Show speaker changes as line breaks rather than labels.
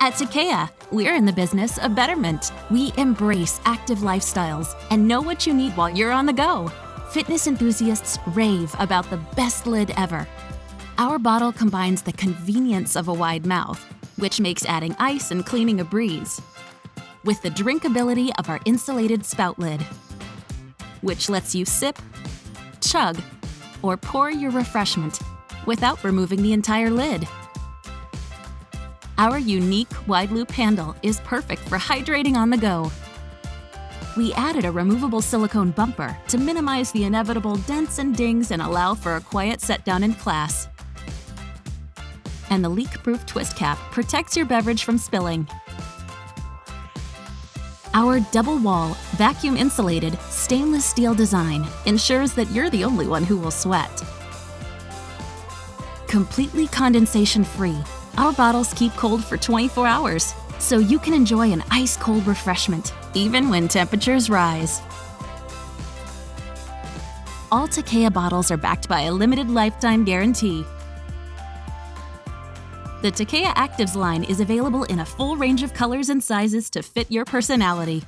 At Takeya, we're in the business of betterment. We embrace active lifestyles and know what you need while you're on the go. Fitness enthusiasts rave about the best lid ever. Our bottle combines the convenience of a wide mouth, which makes adding ice and cleaning a breeze, with the drinkability of our Insulated Spout Lid, which lets you sip, chug, or pour your refreshment without removing the entire lid. Our unique wide-loop handle is perfect for hydrating on the go. We added a removable silicone bumper to minimize the inevitable dents and dings and allow for a quiet set-down in class. And the leak-proof twist cap protects your beverage from spilling. Our double-wall, vacuum-insulated, stainless steel design ensures that you're the only one who will sweat. Completely condensation-free, our bottles keep cold for 24 hours, so you can enjoy an ice-cold refreshment, even when temperatures rise. All Takeya bottles are backed by a limited lifetime guarantee. The Takeya Actives line is available in a full range of colors and sizes to fit your personality.